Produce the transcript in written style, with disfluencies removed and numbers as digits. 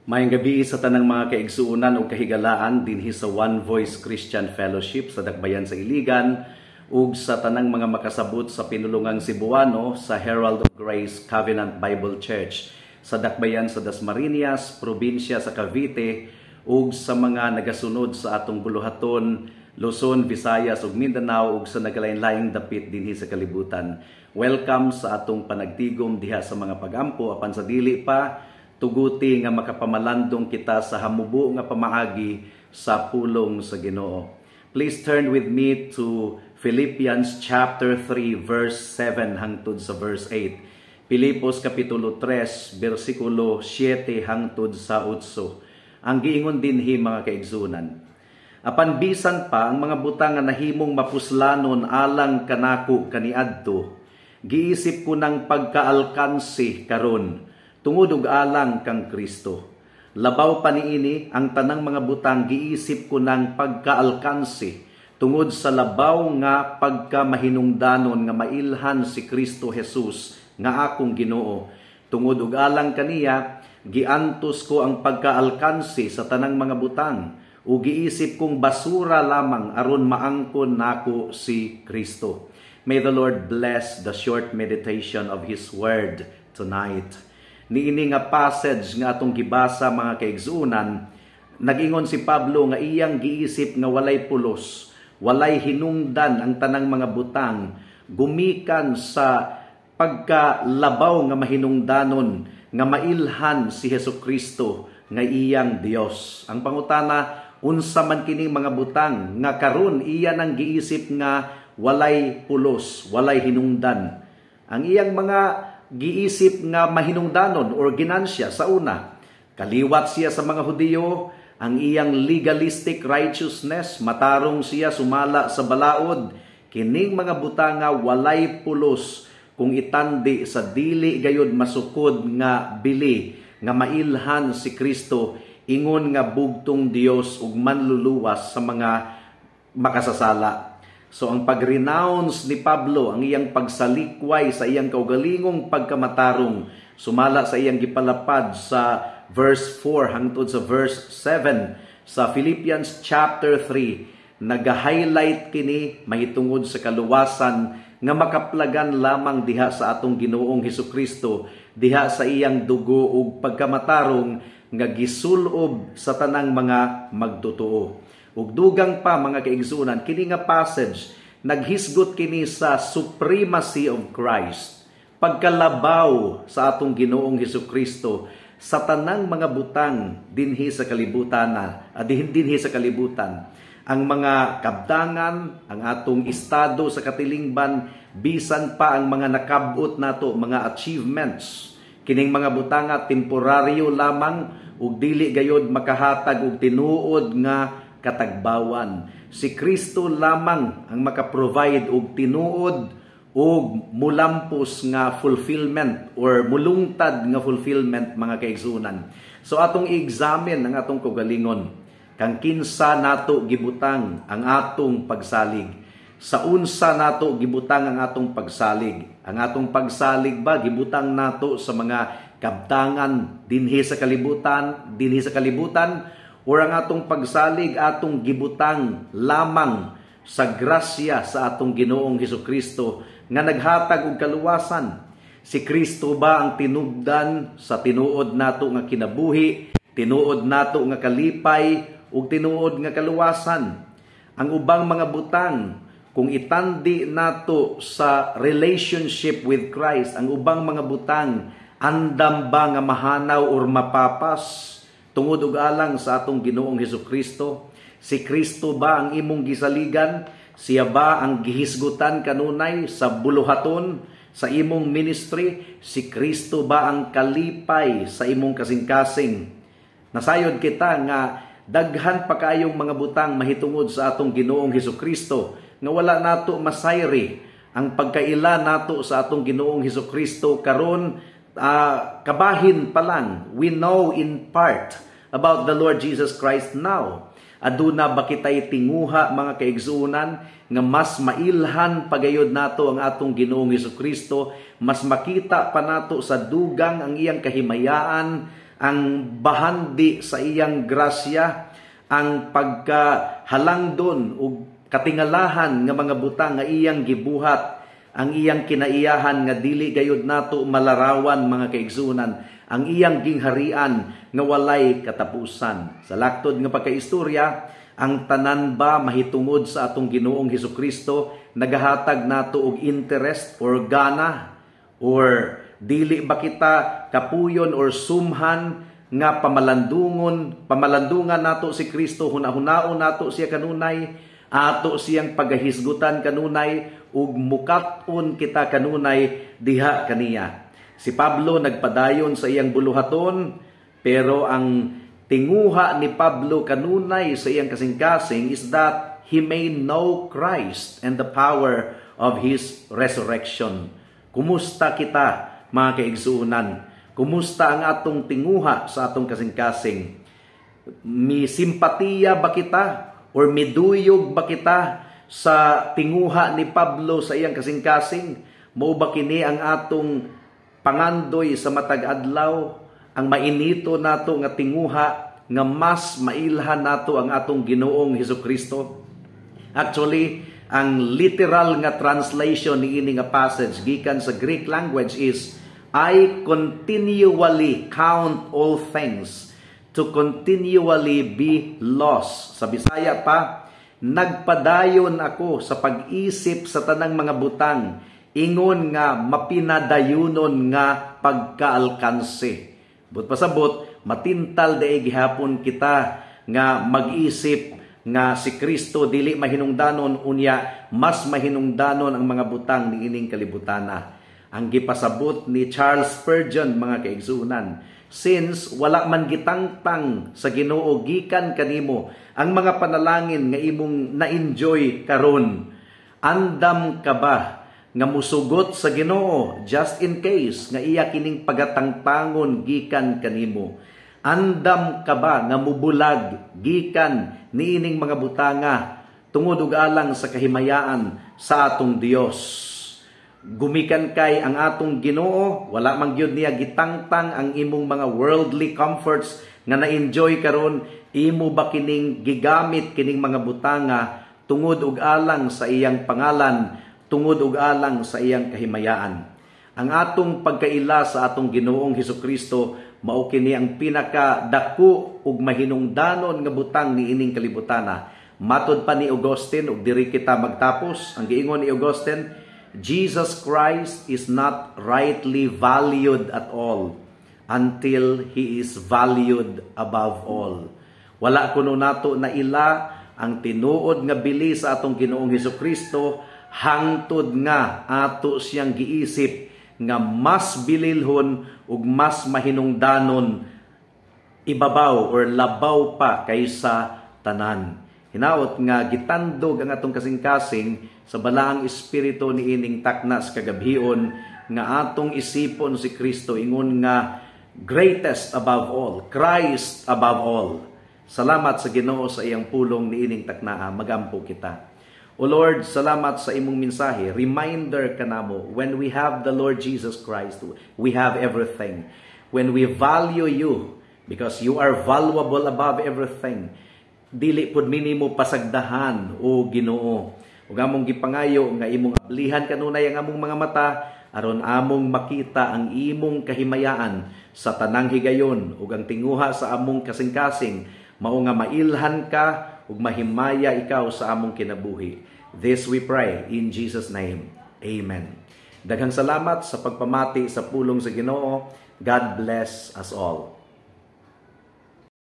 Maayong gabi sa tanang mga kaigsuunan o kahigalaan dinhi sa One Voice Christian Fellowship sa Dakbayan sa Iligan ug sa tanang mga makasabot sa pinulungang Cebuano sa Herald of Grace Covenant Bible Church sa Dakbayan sa Dasmariñas, probinsya sa Cavite ug sa mga nagasunod sa atong buluhaton, Luzon, Visayas ug Mindanao ug sa nagalain-laing dapit dinhi sa kalibutan. Welcome sa atong panagtigom diha sa mga pagampo apan sa dili pa tuguti nga makapamalandong kita sa hamubo nga pamaagi sa pulong sa Ginoo. Please turn with me to Philippians chapter 3 verse 7 hangtod sa verse 8. Pilipos kapitulo 3 bersikulo 7 hangtod sa 8. Ang giingon dinhi mga kaigsunan. Apan bisan pa ang mga butang nga nahimong mapuslanon alang kanako kaniadto, giisip ko ng pagkaalkansi karon tungod og alang kang Kristo. Labaw pa niini ang tanang mga butang giisip ko ng pagkaalkansi tungod sa labaw nga pagkamahinungdanon nga mailhan si Kristo Jesus nga akong Ginoo. Tungod og alang kaniya giantos ko ang pagkaalkansi sa tanang mga butang ug giisip kong basura lamang aron maangkon nako si Kristo. May the Lord bless the short meditation of His Word tonight. Niini nga passage nga atong gibasa mga kaigsuunan, nag-ingon si Pablo nga iyang giisip nga walay pulos, walay hinungdan ang tanang mga butang, gumikan sa pagkalabaw nga mahinungdanon nga mailhan si Hesukristo nga iyang Dios. Ang pangutana, unsa man kining mga butang nga karon iya nang giisip nga walay pulos, walay hinungdan. Ang iyang mga giisip nga mahinungdanon or ginansya sa una, kaliwat siya sa mga Hudiyo, ang iyang legalistic righteousness, matarong siya sumala sa balaod, kining mga butang nga walay pulos kung itandi sa dili gayud masukod nga bili nga mailhan si Kristo, ingon nga bugtong Dios ug manluluwas sa mga makasasala. So ang pag-renounce ni Pablo, ang iyang pagsalikway sa iyang kaugalingong pagkamatarong, sumala sa iyang gipalapad sa verse 4 hangtod sa verse 7 sa Philippians chapter 3, nag-highlight kini mahitungod sa kaluwasan nga makaplagan lamang diha sa atong Ginoong Hesukristo, diha sa iyang dugo ug pagkamatarong nga gisulob sa tanang mga magtotoo. Ug dugang pa mga kaigsunan, kini nga passage naghisgot kini sa supremacy of Christ, pagkalabaw sa atong Ginoong Hesukristo sa tanang mga butang dinhi sa kalibutan dinhi sa kalibutan. Ang mga kabtangan, ang atong estado sa katilingban, bisan pa ang mga nakabot nato mga achievements, kining mga butang temporaryo lamang ug dili gayud makahatag og tinuod nga katagbawan. Si Kristo lamang ang maka-provide og tinuod og mulampos nga fulfillment or mulungtad nga fulfillment mga kaigsunan. So atong i-examine ang atong kaugalingon. Kang kinsa nato gibutang ang atong pagsalig. Sa unsa nato gibutang ang atong pagsalig. Ang atong pagsalig ba gibutang nato sa mga kabtangan dinhi sa kalibutan, or ang atong pagsalig atong gibutang lamang sa grasya sa atong Ginoong Hesukristo nga naghatag og kaluwasan. Si Kristo ba ang tinubdan sa tinuod nato nga kinabuhi, tinuod nato nga kalipay ug tinuod nga kaluwasan? Ang ubang mga butang kung itandi nato sa relationship with Christ, ang ubang mga butang andam ba nga mahanaw or mapapas tungod og alang sa atong Ginoong Hesukristo? Si Kristo ba ang imong gisaligan? Siya ba ang gihisgutan kanunay sa buluhaton sa imong ministry? Si Kristo ba ang kalipay sa imong kasing-kasing? Nasayod kita nga daghan pa kayong mga butang mahitungod sa atong Ginoong Hesukristo nga wala nato masayri ang pagkaila nato sa atong Ginoong Hesukristo karon. Kabahin pa lang. We know in part about the Lord Jesus Christ now. Aduna ba kitay tinguha mga kaigsuunan nga mas mailhan pagayod nato ang atong Ginoong Hesukristo, mas makita pa nato sa dugang ang iyang kahimayaan, ang bahandi sa iyang grasya, ang pagkahalangdon ug katingalahan nga mga butang nga iyang gibuhat, ang iyang kinaiyahan nga dili gayud nato malarawan mga kaigsuonan, ang iyang gingharian nga walay katapusan. Sa laktod nga pagkaistorya, ang tanan ba mahitungod sa atong Ginoong Hesukristo nagahatag nato og interest or gana, or dili ba kita kapuyon or sumhan nga pamalandungan nato si Kristo, hunahunaon nato siya kanunay, ato siyang pagahisgutan kanunay, ug mukat-on kita kanunay diha kaniya. Si Pablo nagpadayon sa iyang buluhaton, pero ang tinguha ni Pablo kanunay sa iyang kasing-kasing is that he may know Christ and the power of His resurrection. Kumusta kita, mga kaigsuunan? Kumusta ang atong tinguha sa atong kasing-kasing? Mi simpatiya ba kita? Or miduyog ba kita sa tinguha ni Pablo sa iyang kasing-kasing? Mao ba kini ang atong pangandoy sa matag adlaw, ang mainito nato nga tinguha nga mas mailhan nato ang atong Ginoong Hesukristo? Actually, ang literal nga translation ni ini nga passage gikan sa Greek language is, I continually count all things to continually be lost. Sa Bisaya pa, nagpadayon ako sa pag-isip sa tanang mga butang, ingon nga mapinadayunon nga pagkaalkanse. But pasabot, matintal daig gihapon kita nga mag-isip nga si Kristo dili mahinungdanon, unya mas mahinungdanon ang mga butang ni ining kalibutana. Ang gipasabot ni Charles Spurgeon, mga kaigsuunan, since wala man gitangtang sa Ginoo gikan kanimo ang mga panalangin nga imong na-enjoy karon, andam ka ba nga musugot sa Ginoo just in case nga iya kining pagatangtangon gikan kanimo? Andam ka ba nga mubulag gikan niining mga butanga tungod ug alang sa kahimayaan sa atong Dios? Gumikan kay ang atong Ginoo, wala man gyud niya gitangtang ang imong mga worldly comforts nga na-enjoy karon, imo ba kining gigamit kining mga butanga tungod ug alang sa iyang pangalan, tungod ug alang sa iyang kahimayaan? Ang atong pagkaila sa atong Ginoong Hesukristo mao kini ang pinakadako ug mahinungdanon nga butang ni ining kalibutana. Matud pa ni Augustine, ug diri kita magtapos, ang giingon ni Augustine, Jesus Christ is not rightly valued at all until He is valued above all. Wala kuno nato na ila ang tinuod nga bili sa atong Ginoong Hesukristo, hangtod nga ato siyang giisip nga mas bililhon ug mas mahinungdanon, ibabaw or labaw pa kaysa tanan. Hinaot nga gitandog ang atong kasing-kasing sa balaang espiritu ni ining taknas kagabhion nga atong isipon si Kristo, ingon nga greatest above all, Christ above all. Salamat sa Ginoo sa iyang pulong ni ining taknaa, magampo kita. O Lord, salamat sa imong mensahe. Reminder kanamo, when we have the Lord Jesus Christ, we have everything. When we value you, because you are valuable above everything, dili pud minimo pasagdahan o Ginoo. Ug among gipangayo nga imong ablihan kanunay ang among mga mata aron among makita ang imong kahimayaan sa tanang higayon ug ang tinguha sa among kasing-kasing mao nga mailhan ka ug mahimaya ikaw sa among kinabuhi. This we pray in Jesus' name. Amen. Daghang salamat sa pagpamati sa pulong sa Ginoo. God bless us all.